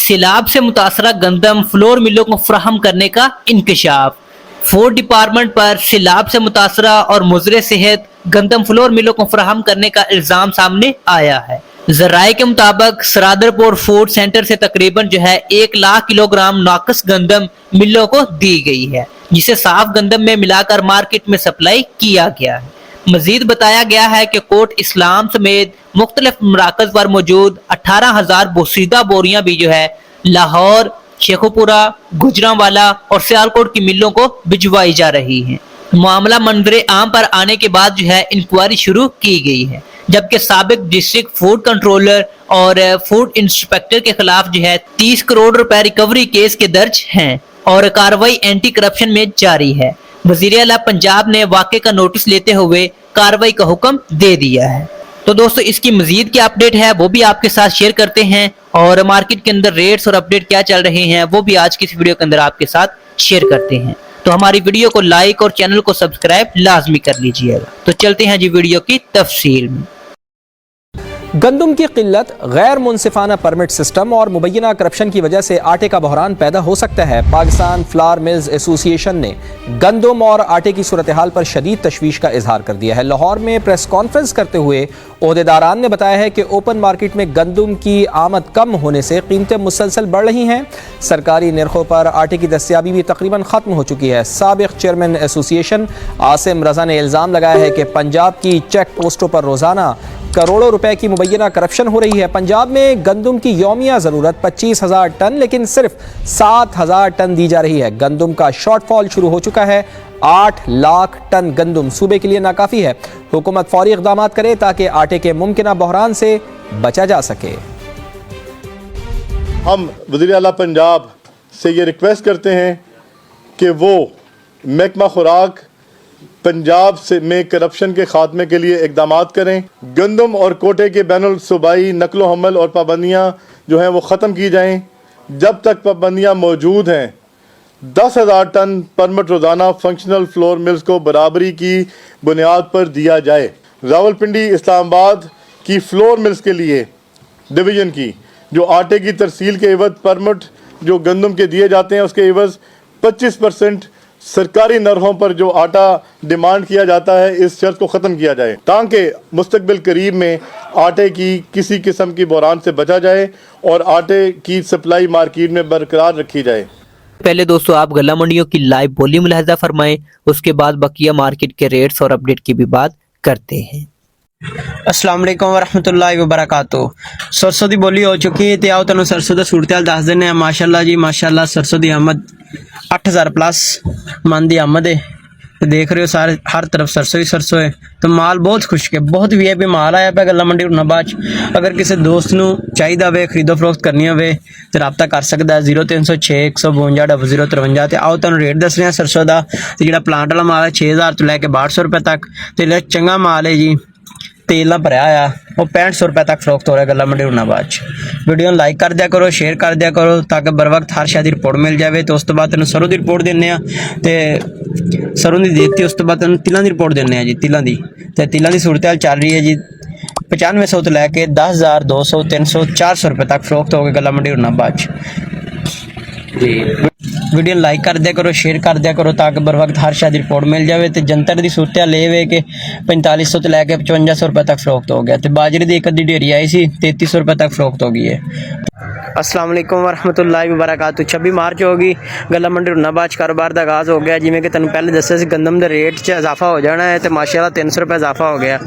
सैलाब से मुतासरा गंदम फ्लोर मिलों को फराहम करने का इंकशाफ। फूड डिपार्टमेंट पर सैलाब से मुतासरा और मुज़रे सेहत गंदम फ्लोर मिलों को फराहम करने का इल्जाम सामने आया है। जराये के मुताबिक सरादरपुर फूड सेंटर से तकरीबन 1 लाख किलोग्राम नाकस गंदम मिलों को दी गई है, जिसे साफ गंदम में मिलाकर मार्केट में सप्लाई किया गया है। मजीद बताया गया है कि कोट इस्लाम समेत मुख्तलिफ मराकज पर मौजूद 18,000 बोसीदा बोरियां भी लाहौर, शेखुपुरा, गुजरांवाला और सियालकोट की मिलों को भिजवाई जा रही है। मामला मंजरे आम पर आने के बाद इंक्वायरी शुरू की गई है, जबकि साबिक डिस्ट्रिक्ट फूड कंट्रोलर और फूड इंस्पेक्टर के खिलाफ 30 करोड़ रुपए रिकवरी केस के दर्ज हैं और कार्रवाई एंटी करप्शन में जारी है। वज़ीर आला पंजाब ने वाक़े का नोटिस लेते हुए कार्रवाई का हुक्म दे दिया है। तो दोस्तों, इसकी मजीद क्या अपडेट है वो भी आपके साथ शेयर करते हैं, और मार्केट के अंदर रेट्स और अपडेट क्या चल रहे हैं वो भी आज की इस वीडियो के अंदर आपके साथ शेयर करते हैं। तो हमारी वीडियो को लाइक और चैनल को सब्सक्राइब लाजमी कर लीजिएगा। तो चलते हैं जी वीडियो की तफसील में। गंदम की किल्लत, गैर मुनसिफाना परमिट सिस्टम और मुबैना करप्शन की वजह से आटे का बहरान पैदा हो सकता है। पाकिस्तान फ्लावर मिल्स एसोसिएशन ने गंदम और आटे की सूरत हाल पर शदीद तशवीश का इजहार कर दिया है। लाहौर में प्रेस कॉन्फ्रेंस करते हुए ओहदेदारान ने बताया है कि ओपन मार्केट में गंदम की आमद कम होने से कीमतें मुसलसल बढ़ रही हैं। सरकारी निर्खों पर आटे की दस्तियाबी भी तकरीबन ख़त्म हो चुकी है। साबिक चेयरमैन एसोसिएशन आसिम रजा ने इल्ज़ाम लगाया है कि पंजाब की चेक पोस्टों पर रोज़ाना करोड़ों रुपए की मुबैना करप्शन हो रही है। पंजाब में गंदम की यौमिया ज़रूरत 25,000 टन, लेकिन सिर्फ 7,000 टन दी जा रही है। गंदम का शॉर्टफॉल शुरू हो चुका है। 8 लाख टन गंदम सूबे के लिए नाकाफ़ी है। हुकूमत फौरी इक़दाम करे ताकि आटे के मुमकिना बहरान से बचा जा सके। हम वज़ीर आला पंजाब से ये रिक्वेस्ट करते हैं कि वो महकमा खुराक पंजाब से में करप्शन के खात्मे के लिए इकदाम करें। गंदम और कोटे के बैनुल सूबाई नकलो हमल और पाबंदियाँ हैं वो ख़त्म की जाएँ। जब तक पाबंदियाँ मौजूद हैं 10,000 टन परमिट रोज़ाना फंक्शनल फ्लोर मिल्स को बराबरी की बुनियाद पर दिया जाए। रावलपिंडी इस्लामाबाद की फ्लोर मिल्स के लिए डिवीज़न की जो आटे की तरसील के एवज परमिट जो गंदम के दिए जाते हैं उसके एवज 25% सरकारी नरहों पर जो आटा डिमांड किया जाता है, इस शर्त को ख़त्म किया जाए ताकि मुस्तकबिल करीब में आटे की किसी किस्म की बहरान से बचा जाए और आटे की सप्लाई मार्केट में बरकरार रखी जाए। पहले दोस्तों आप गल्ला मंडियों की लाइव बोली मुलाहजा फरमाएं, उसके बाद बकिया मार्केट के रेट्स और अपडेट की भी बात करते हैं। अस्सलाम वालेकुम वरहमतुल्लाहि वबरकातुहू। सरसों की बोली हो चुकी है, तो आओ तुहानू सरसों का सूरत हाल दस देने। माशाअल्लाह जी माशाअल्लाह, सरसों की आमद 8,000 प्लस मन की आमद है। तो देख रहे हो सारे हर तरफ सरसों है। तो माल बहुत खुश्क है, बहुत VIP माल आया पे गल्ला मंडी हुरनाबाद। अगर किसी दोस्त नू चाहिए हो खरीदो फरोख्त करनी हो तो रब्ता कर सकता है 0306 152 0053। तो आओ तुहानू रेट दस रहे हैं सरसों का। तो जो प्लांट वाला माल है 6,000 तो लैके 1200 रुपये तक। तो जो चंगा माल है जी तेल ना भरया आया वो 6500 रुपये तक फरोख्त हो रहा है गल्ला मंडी हुरनाबाद। वीडियो लाइक कर दिया करो, शेयर कर दिया करो ताकि बर वक्त हर शायद रिपोर्ट मिल जाए। तो उस तो बाद तेन सरों की रिपोर्ट देने तो सरों की देती, उस तो बाद तेन तिलों की रिपोर्ट देने जी तिलों की। तो तिलों की सूरत हाल चल रही है जी 9500 तो लैके 10,000 200 300 400 रुपये तक फरोख्त हो गए गल्ला मंडी हुरनाबाद जी। वीडियो लाइक कर दिया करो, शेयर कर दिया करो ताकि बर वक्त हर शायद रिपोर्ट मिल जाए। तो जनता की सूरत हाल ये कि 4500 तो लैके 5500 रुपये तक फरोख्त हो गया। तो बाजरे की एक अद्धी ढेरी आई सी 3300 रुपये तक फरोख्त हो गई है। अस्सलाम वालेकुम वरहमतुल्लाहि वबरकातुहू। 26 मार्च होगी गल्ला मंडी हुरनाबाद कारोबार का आगाज़ हो गया। जिमें कि तुहानू पहले दस्सिया सी गंदम के रेट च इजाफा हो जाना है। तो माशाअल्लाह 300 रुपये इजाफा हो गया।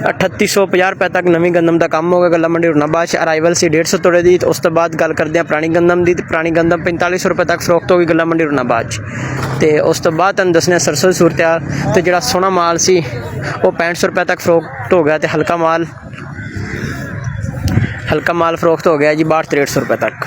3850 रुपये तक नवी गंदम का काम हो गया गल्ला मंडी हुरनाबाद। अराइवल सी 150 तोड़े की। तो उस तो बाद गल करते हैं पुरानी गंदम की। तो पुरानी गंदम 4500 रुपये तक फरोख्त होगी गल्ला मंडी हुरनाबाद। तो उस तो बाद तुहानू दसने सरसों की सूरत हाल। तो जो सोहना माल सी वो 6500 रुपये तक फरोख्त हो गया। तो हल्का माल फरोख्त हो गया जी 62-6300 रुपये तक।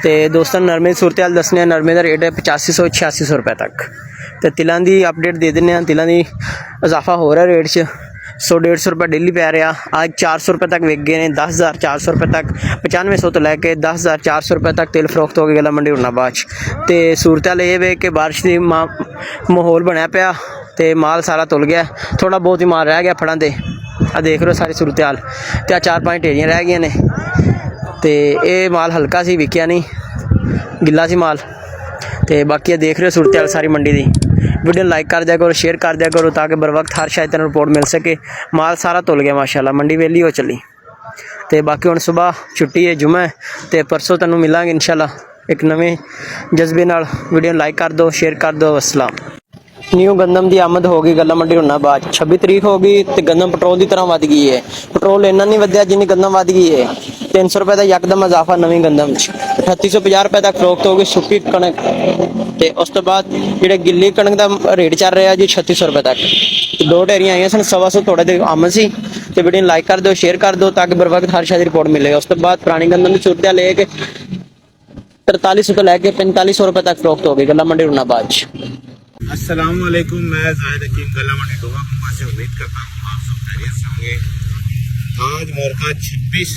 तो दोस्तों नरमे की सूरत हाल दसने, नरमे का रेट है 8500 8600 रुपये तक। तो तिलों की अपडेट दे दें, तिलों की इजाफा हो रहा रेट च 100-150 रुपये डेली पै रहा। आज 400 रुपये तक विक गए हैं, 10,400 रुपये तक। 9500 तो लैके 10,400 रुपये तक तेल फरोख्त हो गया गल्ला मंडी हुरनाबाद। तो सूरत हाल ये है कि बारिश की माहौल बनया पाया तो माल सारा तुल गया, थोड़ा बहुत ही माल रह गया फड़ा। तो देख रहे हो सारी सूरत हाल। तो 4-5 ढेरियाँ रह गई ने। ਤੇ ਇਹ ਮਾਲ ਹਲਕਾ ਸੀ, ਵਿਕਿਆ ਨਹੀਂ, ਗਿੱਲਾ ਸੀ ਮਾਲ। ਤੇ ਬਾਕੀ ਇਹ ਦੇਖ ਰਹੇ ਹੋ सूरत हाल सारी मंडी ਦੀ। वीडियो लाइक कर दिया करो, शेयर कर दिया करो ताकि बर वक्त हर शायद तेन रिपोर्ट मिल सके। माल सारा तुल गया माशाल्लाह, मंडी वेली हो चली। तो बाकी हुण सुबह छुट्टी है, जुम्मा है, तो परसों तेनों मिलांगे इंशाल्लाह एक नवे जज्बे नाल। वीडियो लाइक कर दो, शेयर कर दो। अस्सलाम। न्यू गंदम की आमद हो गई गला मंडी हुणाबाद। 26 तरीक हो गई तो गंदम पेट्रोल की तरह वध गई है। पेट्रोल इन्ना नहीं वधिया जिन्नी गंदम वध गई है। 300 रुपए का यकदम इजाफा नवी गंदम 3850 रुपए तक फरोख्त हो गई सुक्की कणक। तो उस तो बाद जो गिली कणक का रेट चल रहा जी 3600 रुपए तक। दो ढेरियां आई सन, 125 थोड़े देर आमद सी। तो वीडियो लाइक कर दो, शेयर कर दो ताकि बर वक्त हर शायद रिपोर्ट मिले। उस तो बाद पुरानी गंदम की सूरत लेके 4300 तो लैके 4500 रुपए तक फरोख्त हो गई गला मंडी हुणाबाद। अस्सलाम वालेकुम, मैं जाहिद हकीम गला मंडी डोवा कुमा से उम्मीद करता हूँ आप सब खैरियत से होंगे। आज मोरका 26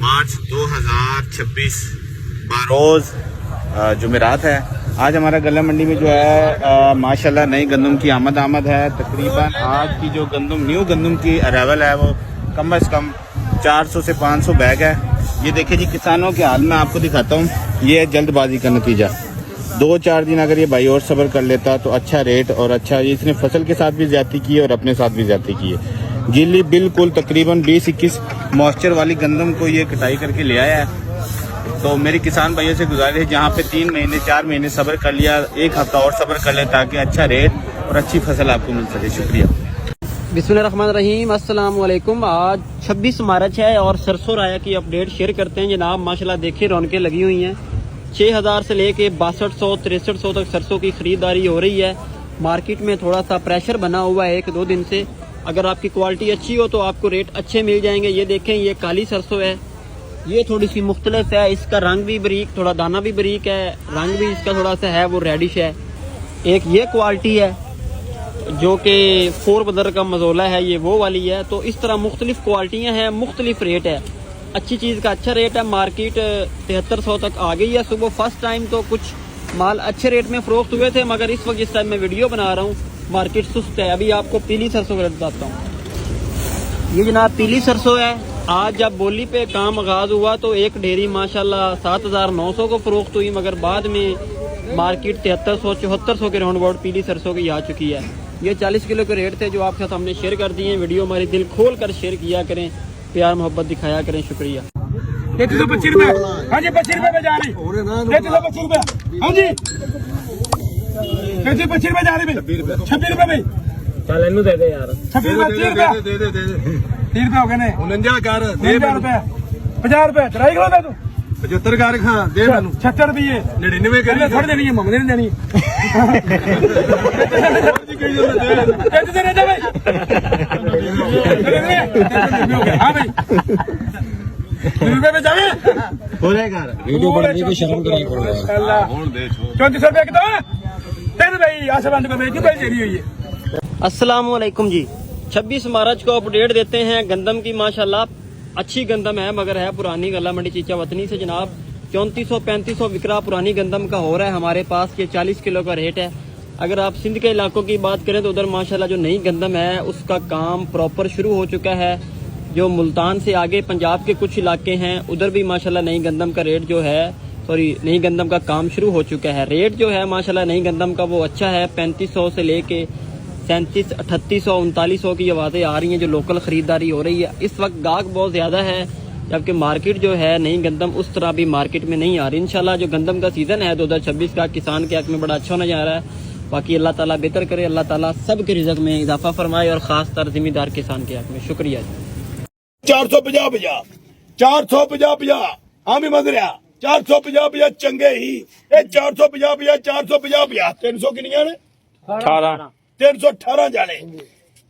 मार्च 2026 बारोज़ जुमेरात है। आज हमारा गला मंडी में जो है माशाल्लाह नई गंदम की आमद है। तकरीबन आज की जो गंदम न्यू गंदम की अरावल है वो कम से कम 400 से 500 बैग है। ये देखिए जी, किसानों के हाल में आपको दिखाता हूँ। ये है जल्दबाजी का नतीजा। 2-4 दिन अगर ये भाई और सब्र कर लेता तो अच्छा रेट और अच्छा, इसने फसल के साथ भी ज्यादती की है और अपने साथ भी ज्यादती की है। गिल्ली बिल्कुल तकरीबन 20-21 मॉइस्चर वाली गंदम को ये कटाई करके ले आया है। तो मेरी किसान भाइयों से गुजारिश है, जहाँ पे 3 महीने 4 महीने सब्र कर लिया, 1 हफ्ता और सब्र कर ले ताकि अच्छा रेट और अच्छी फसल आपको मिल सके। शुक्रिया। बिस्मिल्लाहिर्रहमानिर्रहीम। अस्सलाम वालेकुम। आज 26 मार्च है और सरसों राया की अपडेट शेयर करते हैं जनाब। माशाल्लाह देखिए रौनकें लगी हुई हैं। 6000 से लेके 6200-6300 तक सरसों की खरीदारी हो रही है। मार्केट में थोड़ा सा प्रेशर बना हुआ है 1-2 दिन से। अगर आपकी क्वालिटी अच्छी हो तो आपको रेट अच्छे मिल जाएंगे। ये देखें, ये काली सरसों है, ये थोड़ी सी मुख्तलिफ है। इसका रंग भी बरीक, थोड़ा दाना भी बरीक है, रंग भी इसका थोड़ा सा है वो रेडिश है। एक ये क्वालिटी है जो कि 4 बदर का मजोला है, ये वो वाली है। तो इस तरह मुख्तलिफ क्वालिटियाँ हैं, मुख्तलिफ रेट है। अच्छी चीज़ का अच्छा रेट है। मार्केट 7300 तक आ गई है। सुबह फर्स्ट टाइम तो कुछ माल अच्छे रेट में फरोख्त हुए थे, मगर इस वक्त जिस टाइम मैं वीडियो बना रहा हूँ मार्केट सुस्त है। अभी आपको पीली सरसों का बताता हूँ। ये जनाब पीली सरसों है। आज जब बोली पे काम आगाज हुआ तो एक ढेरी माशाल्लाह 7900 को फरोख्त हुई, मगर बाद में मार्केट 7300-7400 के राउंड अबाउट पीली सरसों की आ चुकी है। ये 40 किलो के रेट थे जो आपके साथ हमने शेयर कर दिए हैं। वीडियो हमारी दिल खोल कर शेयर किया करें, प्यार मोहब्बत दिखाया करें। शुक्रिया। 3325 रुपए, हाँ जी 25 रुपए में जा रही 3325 रुपए, हाँ जी 3325 रुपए जा रही भाई, 26 रुपए भाई, चल इन्नू दे दे यार। 26 रुपए, 30 रुपए, 30 रुपए हो गए ने 49 कर 50 रुपए, 50 रुपए ट्राई करो दे तू 75 कर खा दे मैनू 76 रुपए 99 कर थोड़ी देनी है, मम्मी ने देनी कैसे दे दे भाई। हाँ भाई रुपए में जावे हो जाएगा। वीडियो बनने की शर्म कराई करो अल्लाह। 3400 रुपए कितना तेरे भाई आसमान पे बेटी भाई देरी हुई है। अस्सलाम वालेकुम जी। 26 मार्च को अपडेट देते हैं गंदम की। माशाल्लाह अच्छी गंदम है, मगर है पुरानी। गला मंडी चीचा वतनी से जनाब 3400-3500 विकरा पुरानी गंदम का हो रहा है हमारे पास। ये 40 किलो का रेट है। अगर आप सिंध के इलाकों की बात करें तो उधर माशाल्लाह जो नई गंदम है उसका काम प्रॉपर शुरू हो चुका है। जो मुल्तान से आगे पंजाब के कुछ इलाके हैं उधर भी माशाल्लाह नई गंदम का रेट जो है, नई गंदम का काम शुरू हो चुका है। रेट जो है माशाल्लाह नई गंदम का वो अच्छा है। 3500 से लेके 3700, 3800, 3900 की आवाज़ें आ रही हैं जो लोकल ख़रीदारी हो रही है। इस वक्त गाहक बहुत ज़्यादा है, जबकि मार्केट जो है नई गंदम उस तरह भी मार्केट में नहीं आ रही। इंशाल्लाह जो गंदम का सीज़न है 2026 का किसान के हक में बड़ा अच्छा होने जा रहा है। बाकी अल्लाह ताला बेहतर करे, अल्लाह ताला सब के रिज़्क़ में इजाफा फरमाए और ख़ास तर ज़िम्मेदार किसान के हक में। शुक्रिया। 450 450 हाँ भी मजरिया 450 चंगे ही 450 450 300 किनिया ने 18 318 जाने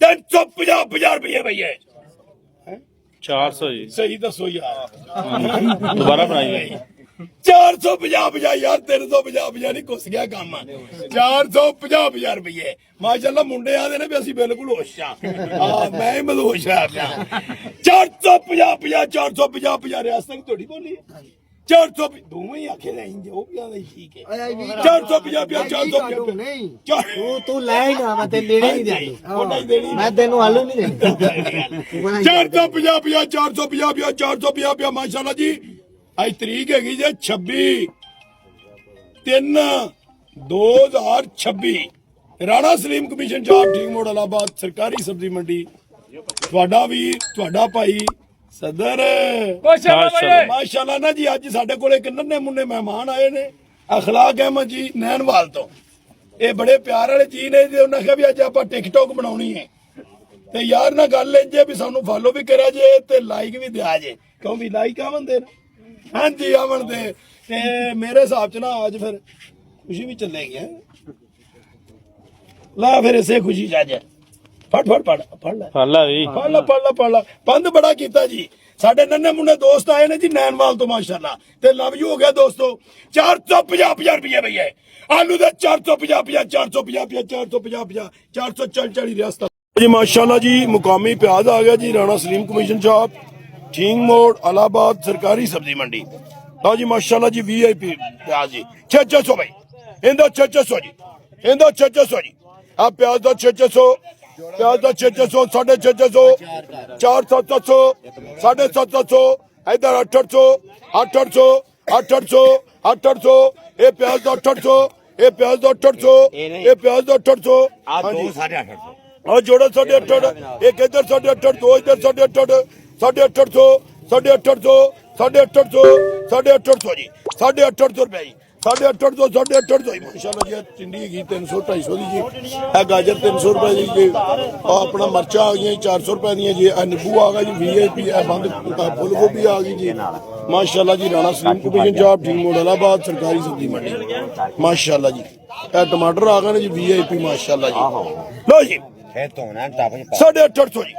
350 रुपये भैया 400 जी सही दसो यार दोबारा बनाइए। 450 यार 350 नहीं घुस गया काम 450 रुपये माशाल्लाह मुंडे आदे ने भी असि बिल्कुल होश हाँ मैं ही मदहोश है 450 450 रियासत थोड़ी बोली 400 दोवें ही आखे जो भी ठीक है 450 नहीं तू ले ही ना मैं तेरे लेने नहीं देनी मैं तेनू आलू नहीं देनी 450 450 माशाल्लाह जी ਅੱਜ ਤਰੀਕ ਹੈਗੀ ਜੇ 26/3/2026 ਰਾਣਾ ਸਲੀਮ ਕਮਿਸ਼ਨ ਚਾਪ ਠੀਕ ਮੋੜ ਇਲਾਹਾਬਾਦ ਸਰਕਾਰੀ ਸਬਜ਼ੀ ਮੰਡੀ ਤੁਹਾਡਾ ਵੀਰ ਤੁਹਾਡਾ ਭਾਈ ਸਦਰ ਮਾਸ਼ਾਅੱਲਾ ਨਾ ਜੀ। ਅੱਜ ਸਾਡੇ ਕੋਲ ਇੱਕ ਨੰਨੇ ਮੁੰਨੇ ਮਹਿਮਾਨ ਆਏ ਨੇ ਅਖਲਾਕ ਅਹਿਮਦ ਜੀ ਨੈਣਵਾਲ ਤੋਂ। ਇਹ ਬੜੇ ਪਿਆਰ ਵਾਲੇ ਜੀ ਨੇ ਜੀ। ਉਹਨਾਂ ਕਿਹਾ ਵੀ ਅੱਜ ਆਪਾਂ ਟਿਕਟੌਕ ਬਣਾਉਣੀ ਹੈ ਤੇ ਯਾਰ ਨਾ ਗੱਲ ਇਹ ਜੇ ਵੀ ਸਾਨੂੰ ਫਾਲੋ ਵੀ ਕਰਿਆ ਜੇ ਤੇ ਲਾਈਕ ਵੀ ਦਿਆ ਜੇ ਕਿਉਂ ਵੀ ਲਾਈਕ ਆਵਣ ਦੇ ਹਾਂਜੀ ਆਵਣ ਦੇ ਤੇ ਮੇਰੇ ਹਿਸਾਬ ਚ ਨਾ ਅੱਜ ਫਿਰ ਖੁਸ਼ੀ ਵੀ ਚੱਲੇਗੀ ਹੈ ਲਾ ਫਿਰ ਇਸੇ ਖੁਸ਼ੀ ਚ ਅੱਜ ਫੜ ਲੈ ਬੰਦ ਬੜਾ ਕੀਤਾ ਜੀ। ਸਾਡੇ ਨੰਨੇ ਮੁੰਨੇ ਦੋਸਤ ਆਏ ਨੇ ਜੀ ਨੈਣਵਾਲ ਤੋਂ ਮਾਸ਼ਾਅੱਲਾ ਤੇ ਲਵ ਯੂ ਹੋ ਗਿਆ ਦੋਸਤੋ। 450 ਰੁਪਏ ਭਈਆ ਆਲੂ ਦੇ 450 ਰਿਆਸਤ ਜੀ ਮਾਸ਼ਾਅੱਲਾ ਜੀ। ਮੁਕਾਮੀ ਪਿਆਜ਼ ਆ ਗਿਆ ਜੀ ਰਾਣਾ ਸਲੀਮ ਕਮਿਸ਼ਨ ਸ਼ਾਪ ਠੀਕ ਮੋੜ ਇਲਾਹਾਬਾਦ ਸਰਕਾਰੀ ਸਬਜ਼ੀ ਮੰਡੀ। ਲਓ ਜੀ ਮਾਸ਼ਾਅੱਲਾ ਜੀ VIP ਪਿਆਜ਼ ਜੀ 600 ਭਾਈ ਇਹਦਾ 600 ਜੀ ਇਹਦਾ 600 ਜੀ ਆ ਪਿਆਜ਼ ਦਾ 600 ਪਿਆਜ਼ ਦਾ 600 650 400 750 इधर 800 ये प्याज का 800 ये प्याज का 800 ये प्याज का 800 और जोड़ा 850 एक इधर 850 दो इधर 850 850 जी 850 रुपए जी 850 माशाल्लाह जी। टिंडी की 300 250 दी जी गाजर 300 रुपए जी जी अपना मर्चा आ गई 400 रुपए दी जी नींबू आ गया जी VIP बंद फुल गोभी आ गई जी माशाल्लाह जी। राणा सलीम कमीशन चाप ठीक मोड़ इलाहाबाद सरकारी सब्जी मंडी माशाल्लाह जी। टमाटर आ गए जी VIP माशाल्लाह जी। लो जी 850 जी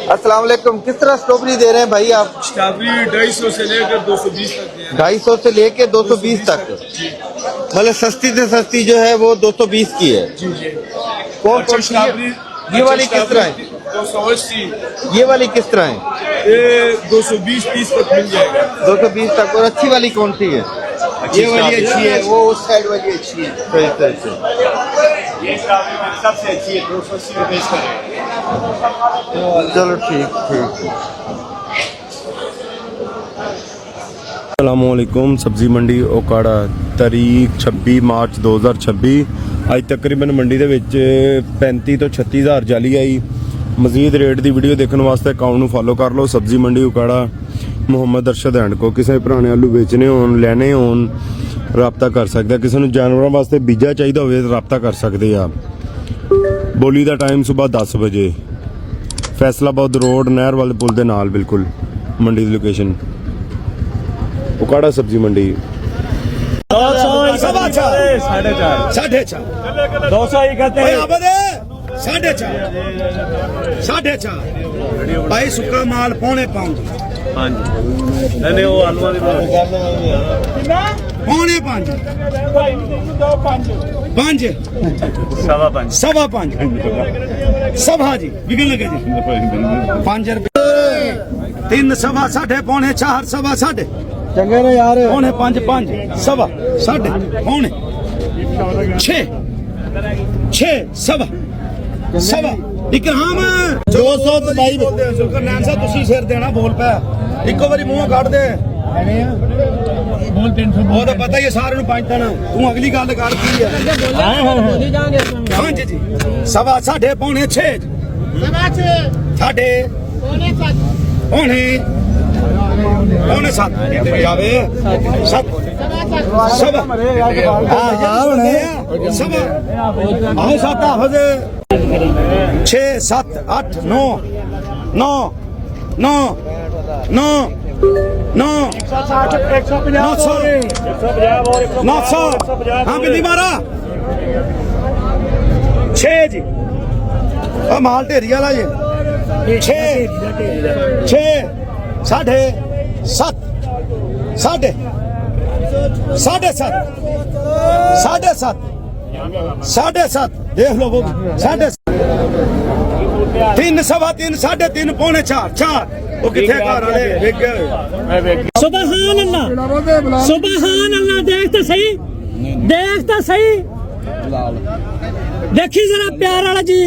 अस्सलाम वालेकुम। किस तरह स्ट्रॉबेरी दे रहे हैं भाई आप? स्ट्रॉबेरी 250 से लेकर 220 तक है। 250 से लेके 220 तक मतलब सस्ती से सस्ती जो है वो 220 की है। जी जी। कौन कौन सी है? ये वाली किस तरह है? 280 ये वाली किस तरह है? ये 220-30 तक मिल जाएगा। 220 तक। और अच्छी वाली कौन सी है? ये वाली अच्छी है, वो उस साइड वाली अच्छी है। सही सही सही। ये सबसे अच्छी है 280 रुपए इसका। चलो ठीक ठीक। अस्सलामुअलैकुम। सब्जी मंडी ओकाड़ा तारीख 26 मार्च 2026 ਅੱਜ ਤਕਰੀਬਨ ਮੰਡੀ ਦੇ ਵਿੱਚ 35 ਤੋਂ 36000 ਜਾਲੀ ਆਈ। ਮਜ਼ੀਦ ਰੇਟ ਦੀ ਵੀਡੀਓ ਦੇਖਣ ਵਾਸਤੇ ਅਕਾਊਂਟ ਨੂੰ ਫੋਲੋ ਕਰ ਲਓ। ਸਬਜ਼ੀ ਮੰਡੀ ਉਕਾੜਾ ਮੁਹੰਮਦ ਅਰਸ਼ਦ ਐਂਡ ਕੋ। ਕਿਸੇ ਭਰਾ ਨੇ ਆਲੂ ਵੇਚਣੇ ਹੋਣ ਲੈਣੇ ਹੋਣ ਰਾਬਤਾ ਕਰ ਸਕਦਾ। ਕਿਸੇ ਨੂੰ ਜਾਨਵਰਾਂ ਵਾਸਤੇ ਬੀਜਾ ਚਾਹੀਦਾ ਹੋਵੇ ਤਾਂ ਰਾਬਤਾ ਕਰ ਸਕਦੇ ਆ। ਬੋਲੀ ਦਾ ਟਾਈਮ ਸਵੇਰ 10 ਵਜੇ ਫੈਸਲਾਬਾਦ ਰੋਡ ਨਹਿਰ ਵਾਲੇ ਪੁਲ ਦੇ ਨਾਲ ਬਿਲਕੁਲ ਮੰਡੀ ਦੀ ਲੋਕੇਸ਼ਨ ਉਕਾੜਾ ਸਬਜ਼ੀ ਮੰਡੀ। 4.5 भाई सुक्का माल पौने 5 पौने 5 सवा 5 सभा जी बिकन लगे जी 5 रुपए 3 सवा 6.5 पौने 4 सवा 6.5 चंगे ना यार। पौने 5 सवा 6.5 पौने 6 सवा इकराम 200 भाई सुल्करनैन साहब तुसी सिर देना बोल पे इको बारी मुंह ਕੱਢ ਦੇ बोल 300 ਉਹ ਤਾਂ ਪਤਾ ਹੀ ਹੈ ਸਾਰਿਆਂ ਨੂੰ ਪੰਜ ਦੇਣਾ ਤੂੰ ਅਗਲੀ ਗੱਲ ਕਰ ਕੀ ਹੈ ਹਾਂਜੀ ਜੀ ਸਵਾ 6.5 ਪੌਣੇ 6 ਸਵਾ 6 ਸਾਢੇ ਪੌਣੇ 7 ਜਾਵੇ 7 ਸਵਾ ਹਾਂ ਹੁਣ ਸਵਾ ਆਹ 7 ਹਾਫਜ਼ 6 7 8 9 9 9 9 9 900 हाँ बिल्ली मारा 6 जी माल ढेरी वाला जी 6 6 7.5 7 7 7.5 देख लो वो 3.5 3 सवा 3 3.5 पौने 4 वो किथे घर वाले वेख गए सुभान अल्लाह देख तो सही देखी जरा प्यार वाला जी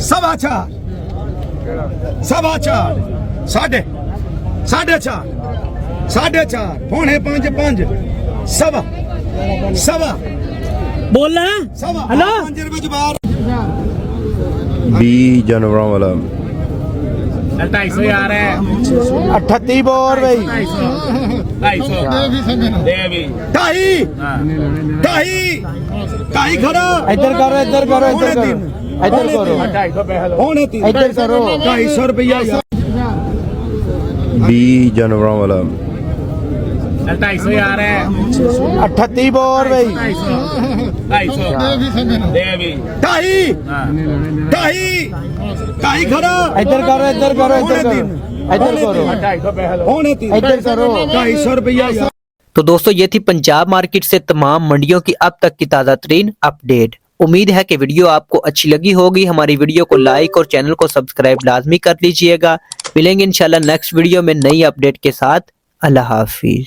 4.5 4.5 पौने 5 सवा बोल रहा है हेलो 5 रुपए जबार 20 जानवरों वाला 250 यार है 38 बोर भाई 250 दे भी ढाई खड़ा इधर करो पौने 3 इधर करो 250 रुपया 20 जानवरों वाला 250 यार है 38 बोर भाई 250 दे भी ढाई खड़ा इधर करो पौने 3 इधर करो 250 रुपया तो दोस्तों ये थी पंजाब मार्केट से तमाम मंडियों की अब तक की ताज़ा तरीन अपडेट। उम्मीद है कि वीडियो आपको अच्छी लगी होगी। हमारी वीडियो को लाइक और चैनल को सब्सक्राइब लाजमी कर लीजिएगा। मिलेंगे इंशाल्लाह नेक्स्ट वीडियो में नई अपडेट के साथ। अल्लाह हाफिज।